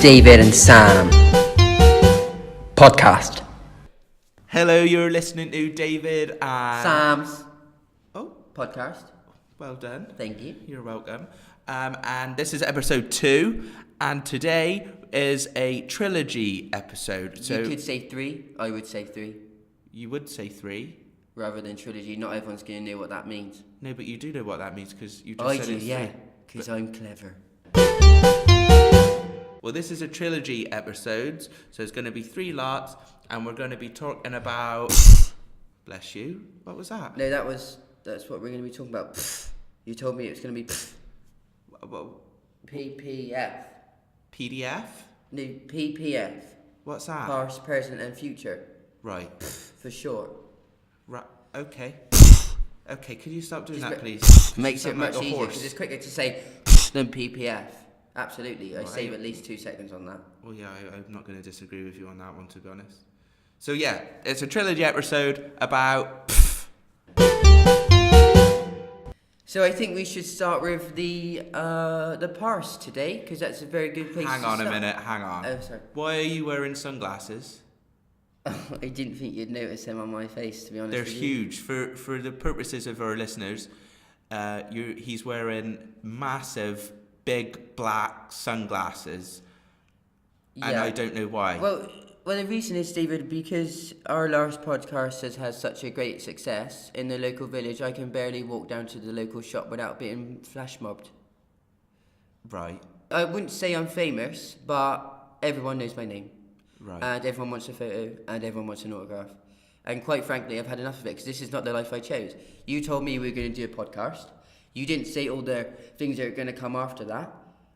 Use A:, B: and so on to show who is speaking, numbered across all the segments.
A: David and Sam podcast.
B: Hello, you're listening to David and
A: Sam's
B: podcast. Well done.
A: Thank you.
B: You're welcome. And this is episode 2, and today is a trilogy episode. So
A: you could say 3. I would say 3.
B: You would say 3
A: rather than trilogy. Not everyone's going to know what that means.
B: No, but you do know what that means because you just
A: I
B: said
A: do,
B: it's
A: yeah,
B: 3.
A: because I'm clever.
B: Well, this is a trilogy episode, so it's going to be 3 lots, and we're going to be talking about. Bless you. What was that?
A: No, that's what we're going to be talking about. You told me it was going to be
B: Well,
A: PPF.
B: PDF?
A: No, PPF.
B: What's that?
A: Past, present, and future.
B: Right.
A: For short.
B: Right. Okay. Okay. Could you stop doing
A: Just
B: that, please?
A: Makes it
B: Sound
A: much
B: like a
A: easier
B: horse.
A: because it's quicker to say than PPF. Absolutely. I
B: Right.
A: save at least 2 seconds on that.
B: Well, yeah, I'm not going to disagree with you on that one, to be honest. So yeah, it's a trilogy episode about.
A: So I think we should start with the parse today because that's a very good place.
B: Hang
A: to
B: on
A: start.
B: a minute. Hang on.
A: Oh, sorry.
B: Why are you wearing sunglasses?
A: I didn't think you'd notice them on my face, to be honest.
B: They're
A: with
B: huge. For the purposes of our listeners, he's wearing massive, big black sunglasses, and I don't know why.
A: Well, the reason is, David, because our last podcast has had such a great success in the local village, I can barely walk down to the local shop without being flash mobbed.
B: Right.
A: I wouldn't say I'm famous, but everyone knows my name.
B: Right.
A: And everyone wants a photo, and everyone wants an autograph. And quite frankly, I've had enough of it, because this is not the life I chose. You told me we were going to do a podcast. You didn't say all the things that are going to come after that.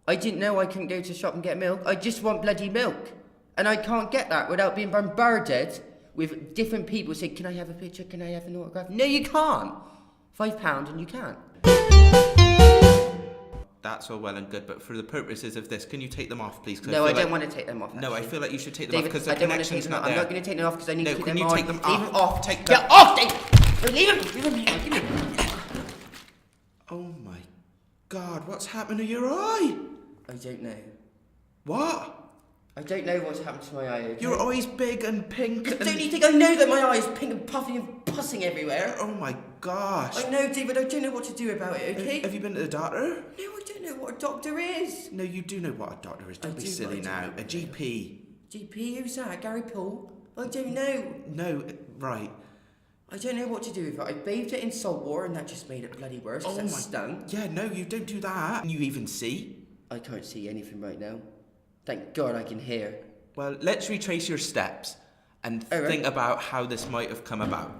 A: I didn't know I couldn't go to the shop and get milk. I just want bloody milk. And I can't get that without being bombarded with different people saying, can I have a picture? Can I have an autograph? No, you can't. £5 and you can't.
B: That's all well and good, but for the purposes of this, can you take them off, please?
A: No, I don't want to take them off.
B: No, I
A: actually.
B: feel like you should take them
A: David,
B: off because the
A: I don't want to
B: connection's
A: take them
B: not
A: off.
B: there.
A: I'm not going to take them off because I need to keep them
B: can
A: on.
B: you take them
A: Leave
B: off?
A: them off.
B: Take
A: Get
B: them
A: off, David. Leave them. Give me.
B: Oh my God, what's happened to your eye?
A: I don't know.
B: What?
A: I don't know what's happened to my eye. Okay?
B: Your eye's big and pink.
A: Don't you think I know that my eye is pink and puffing and pussing everywhere?
B: Oh my gosh.
A: I know, David. I don't know what to do about it. Okay.
B: Have you been to the doctor?
A: No, I don't know what a doctor is.
B: No, you do know what a doctor is. Don't be silly now. A GP.
A: GP? Who's that? Gary Paul? I don't know.
B: No, right.
A: I don't know what to do with it. I bathed it in salt water and that just made it bloody worse because that stung.
B: Yeah, no, you don't do that. Can you even see?
A: I can't see anything right now. Thank God I can hear.
B: Well, let's retrace your steps and think about how this might have come about.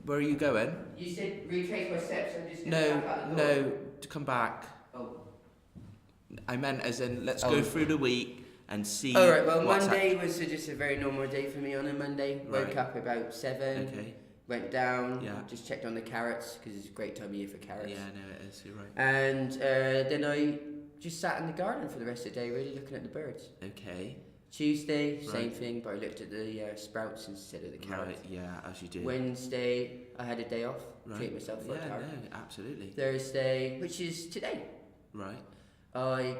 B: Where are you going?
A: You said retrace my steps. I'm just going to
B: No, to come back.
A: Oh.
B: I meant as in, let's go through the week and see.
A: Alright, well, Monday was just a very normal day for me on a Monday.
B: Right.
A: Woke up about 7.
B: Okay.
A: Went down,
B: Yeah.
A: just checked on the carrots, because it's a great time of year for carrots.
B: Yeah, no, it is, you're right.
A: And then I just sat in the garden for the rest of the day, really looking at the birds.
B: Okay.
A: Tuesday, same thing, but I looked at the sprouts instead of the carrots.
B: Right, yeah, as you do.
A: Wednesday, I had a day off, treat myself for
B: yeah,
A: a hour.
B: no, absolutely.
A: Thursday, which is today,
B: Right.
A: I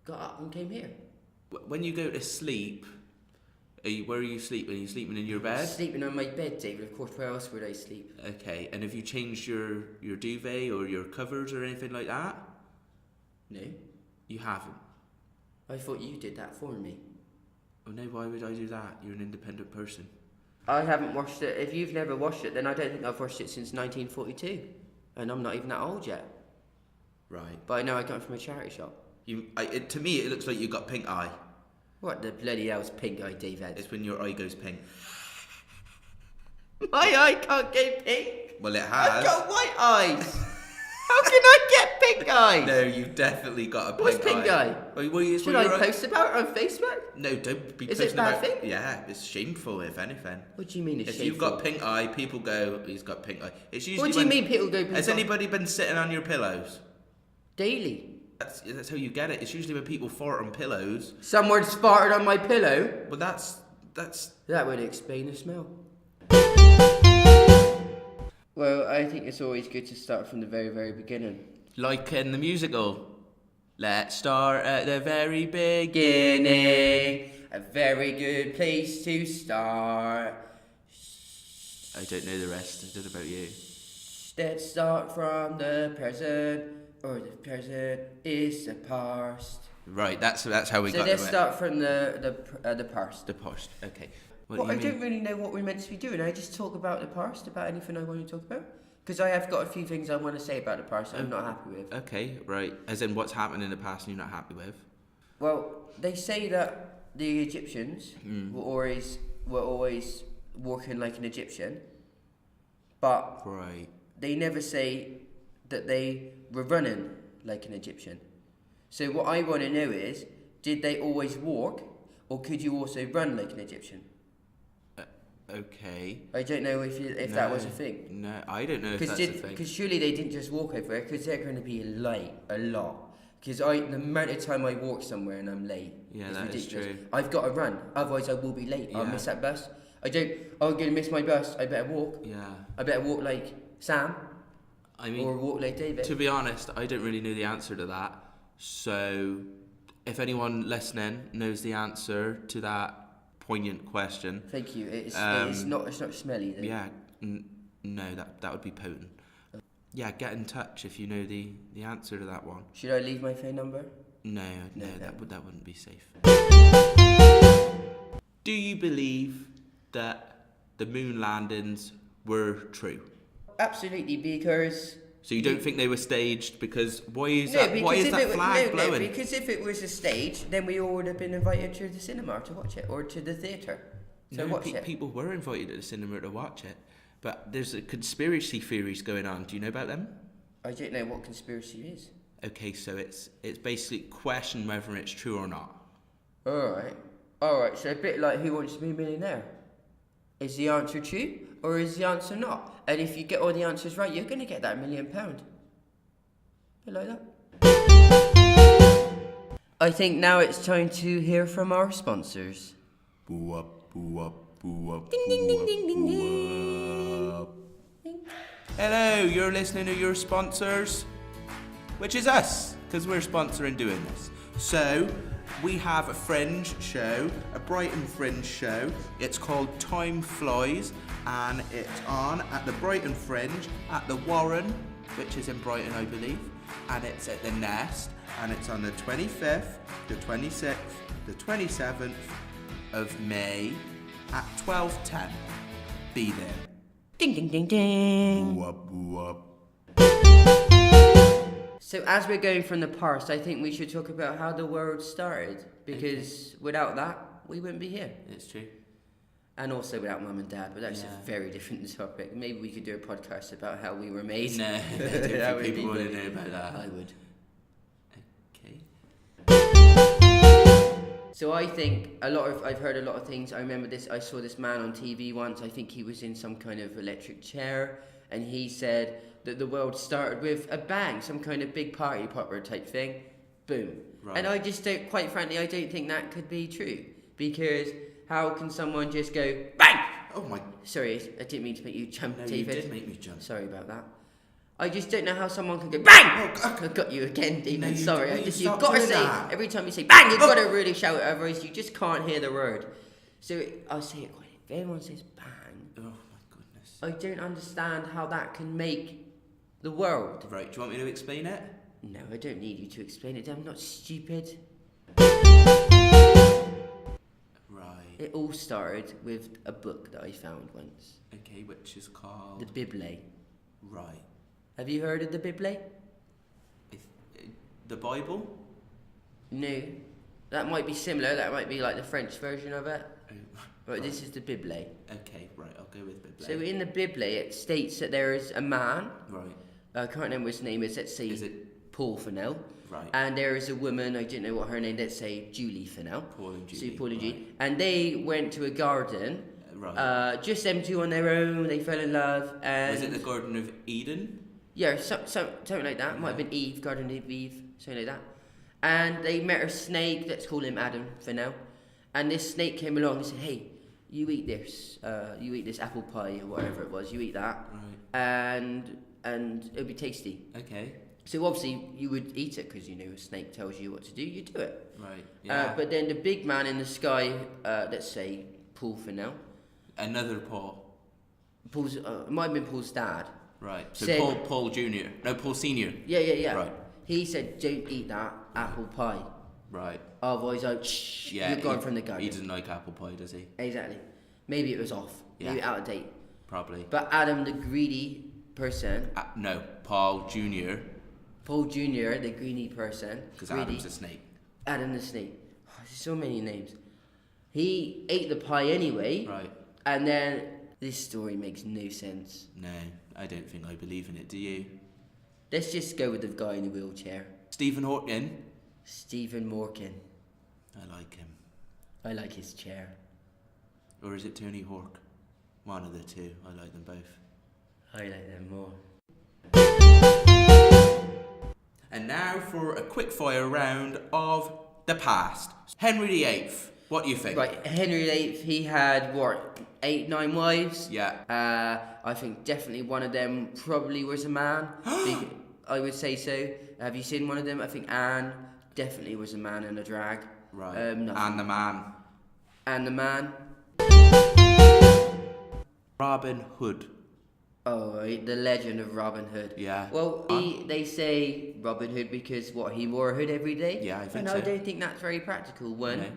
A: got up and came here.
B: When you go to sleep, where are you sleeping? Are you sleeping in your bed?
A: Sleeping on my bed, David. Of course, where else would I sleep?
B: Okay, and have you changed your duvet or your covers or anything like that?
A: No.
B: You haven't?
A: I thought you did that for me.
B: Oh no, why would I do that? You're an independent person.
A: I haven't washed it. If you've never washed it, then I don't think I've washed it since 1942. And I'm not even that old yet.
B: Right.
A: But I know I got it from a charity shop.
B: To me, it looks like you've got pink eye.
A: What the bloody hell's pink eye, David?
B: It's when your eye goes pink.
A: My eye can't go pink.
B: Well, it has.
A: I've got white eyes. How can I get pink eyes?
B: No, you've definitely got a pink eye.
A: What's pink eye?
B: Should
A: I post about it on Facebook?
B: No, don't be
A: Is
B: posting
A: it a bad
B: about
A: thing?
B: Yeah, it's shameful, if anything.
A: What do you mean it's
B: If you've
A: shameful?
B: got pink eye, people go, he's got pink eye. It's usually
A: What do you mean people go pink
B: Has
A: eye?
B: anybody been sitting on your pillows?
A: Daily.
B: That's how you get it. It's usually when people fart on pillows.
A: Someone's farted on my pillow.
B: Well, that's...
A: That would explain the smell. Well, I think it's always good to start from the very, very beginning.
B: Like in the musical. Let's start at the very beginning.
A: Beginning, a very good place to start.
B: I don't know the rest. I don't know about you.
A: Let's start from the present, or the present is the past.
B: Right, that's how we
A: So
B: got
A: let's
B: it.
A: start from the past.
B: The past. Okay.
A: Well, I don't really know what we're meant to be doing. I just talk about the past, about anything I want to talk about. Because I have got a few things I want to say about the past I'm not happy with.
B: Okay, right. As in what's happened in the past and you're not happy with?
A: Well, they say that the Egyptians were always walking like an Egyptian, but
B: Right.
A: they never say that they were running like an Egyptian. So what I want to know is, did they always walk, or could you also run like an Egyptian?
B: Okay.
A: I don't know if that was a thing.
B: No, I don't know if that's a thing.
A: Because surely they didn't just walk over it, because they're going to be late a lot. Because the amount of time I walk somewhere and I'm late is
B: that
A: ridiculous.
B: is true.
A: I've got to run, otherwise I will be late. I'll
B: Yeah.
A: miss that bus. I'm going to miss my bus. I better walk.
B: Yeah.
A: I better walk like Sam,
B: I mean,
A: or walk like David.
B: to be honest, I don't really know the answer to that. So, if anyone listening knows the answer to that poignant question,
A: Thank you. It's not smelly though.
B: yeah, no, that would be potent. Yeah, get in touch if you know the answer to that one.
A: Should I leave my phone number?
B: No,
A: No.
B: that wouldn't be safe. Do you believe that the moon landings were true?
A: Absolutely, because
B: So you don't think they were staged? Because why is that flag blowing?
A: because if it was a stage, then we all would have been invited to the cinema to watch it, or to the theatre to watch it.
B: People were invited to the cinema to watch it, but there's a conspiracy theories going on. Do you know about them?
A: I don't know what conspiracy is.
B: Okay, so it's basically question whether it's true or not.
A: Alright, so a bit like Who Wants to Be a Millionaire. Is the answer true, or is the answer not? And if you get all the answers right, you're going to get that £1 million. Bit like that. I think now it's time to hear from our sponsors.
B: Boo up, boo up, boo up.
A: Ding, ding, ding, ding, ding, ding.
B: Hello, you're listening to your sponsors, which is us, because we're sponsoring doing this. So, we have a Fringe show, a Brighton Fringe show. It's called Time Flies, and it's on at the Brighton Fringe, at the Warren, which is in Brighton, I believe, and it's at the Nest, and it's on the 25th, the 26th, the 27th of May at 12:10. Be there.
A: Ding, ding, ding, ding.
B: Boo up, boo up.
A: So as we're going from the past, I think we should talk about how the world started, because without that, we wouldn't be here.
B: It's true.
A: And also without mum and dad, but that's
B: Yeah.
A: a very different topic. Maybe we could do a podcast about how we were made.
B: No, I
A: That
B: don't
A: would
B: think
A: be
B: people want to
A: good.
B: know about that.
A: I would.
B: Okay.
A: So I think I've heard a lot of things. I remember this, I saw this man on TV once, I think he was in some kind of electric chair, and he said that the world started with a bang, some kind of big party popper type thing. Boom.
B: Right.
A: And I just don't, quite frankly, I don't think that could be true. Because how can someone just go, bang!
B: Oh my.
A: Sorry, I didn't mean to make you jump,
B: No,
A: David.
B: you did make me jump.
A: Sorry about that. I just don't know how someone can go bang!
B: Oh,
A: I got you again, David.
B: No, you
A: Sorry.
B: don't.
A: You've
B: Stop
A: got to
B: doing
A: say,
B: that.
A: every time you say bang, you've got to really shout it, otherwise you just can't hear the word. So I'll say it quite. If anyone says bang,
B: Oh my goodness.
A: I don't understand how that can make the world.
B: Right, do you want me to explain it?
A: No, I don't need you to explain it. I'm not stupid.
B: Right.
A: It all started with a book that I found once.
B: Okay, which is called.
A: The Bible.
B: Right.
A: Have you heard of the Bible?
B: The Bible?
A: No. That might be similar. That might be like the French version of it. Right, this is the Bible.
B: Okay, right, I'll go with Bible.
A: So in the Bible, it states that there is a man.
B: Right.
A: I can't remember his name is. Let's say
B: Is it
A: Paul for now.
B: right?
A: And there is a woman. I don't know what her name. Let's say Julie for now.
B: Paul and Julie.
A: So Paul and
B: right.
A: Julie, and they went to a garden.
B: Right.
A: Just them two on their own. They fell in love. And
B: Was it the Garden of Eden?
A: yeah, something like that. Might have been Eve, Garden of Eve, something like that. And they met a snake. Let's call him Adam for now. And this snake came along and said, "Hey, you eat this. You eat this apple pie or whatever it was. You eat that,
B: Right.
A: and it'll be tasty."
B: Okay.
A: So obviously you would eat it because, a snake tells you what to do, you do it.
B: Right, yeah.
A: But then the big man in the sky, let's say Paul for now.
B: Another Paul.
A: Paul's, it might have been Paul's dad.
B: Right, so
A: said,
B: Paul Jr. No, Paul Sr.
A: Yeah.
B: Right.
A: He said, don't eat that apple pie.
B: Right.
A: Otherwise, you're gone from the garden.
B: He doesn't like apple pie, does he?
A: Exactly. Maybe it was off.
B: Yeah.
A: Maybe out of date.
B: Probably.
A: But Adam, the greedy person.
B: No, Paul Jr.
A: Paul Jr., the greedy person.
B: Because Adam's a snake.
A: Adam the snake. Oh, there's so many names. He ate the pie anyway.
B: Right.
A: And then this story makes no sense.
B: No, I don't think I believe in it, do you?
A: Let's just go with the guy in the wheelchair.
B: Stephen Hawking.
A: Stephen Morkin.
B: I like him.
A: I like his chair.
B: Or is it Tony Hawk? One of the two. I like them both.
A: I like them more.
B: And now for a quick fire round of the past. Henry VIII. What do you think?
A: Right, Henry VIII, he had, 8, 9 wives?
B: Yeah.
A: I think definitely one of them probably was a man. I would say so. Have you seen one of them? I think Anne definitely was a man in a drag.
B: Right. And the man.
A: And the man.
B: Robin Hood.
A: Oh, the legend of Robin Hood.
B: Yeah.
A: Well, they say Robin Hood because, he wore a hood every day?
B: Yeah, I think
A: and
B: so.
A: I don't think that's very practical. One,
B: No.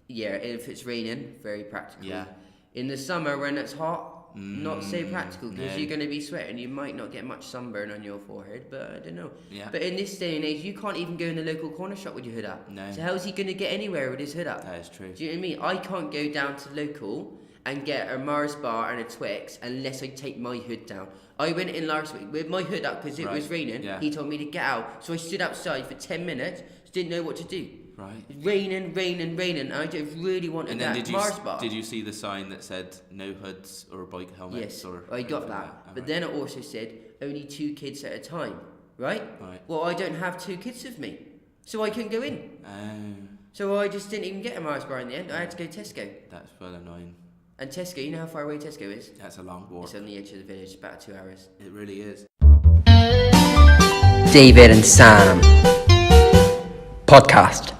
A: yeah, if it's raining, very practical.
B: Yeah.
A: In the summer when it's hot, not so practical because
B: no.
A: you're going to be sweating. You might not get much sunburn on your forehead, but I don't know.
B: Yeah.
A: But in this day and age, you can't even go in the local corner shop with your hood up.
B: No.
A: So how's he going to get anywhere with his hood up?
B: That is true.
A: Do you know what I mean? I can't go down to local and get a Mars bar and a Twix unless I take my hood down. I went in last week with my hood up because it was raining.
B: Yeah.
A: He told me to get out, so I stood outside for 10 minutes, didn't know what to do.
B: Right.
A: Raining. I just really wanted that Mars bar.
B: Did you see the sign that said no hoods or bike helmets?
A: Yes,
B: or
A: I got
B: anything
A: that.
B: like
A: But
B: Right.
A: then it also said only 2 kids at a time, right?
B: Right.
A: Well, I don't have 2 kids with me, so I couldn't go in.
B: Oh,
A: So I just didn't even get a Mars bar in the end. I had to go Tesco.
B: that's well annoying.
A: And Tesco, you know how far away Tesco is?
B: That's a long walk.
A: It's on the edge of the village, about 2 hours.
B: It really is.
A: David and Sam podcast.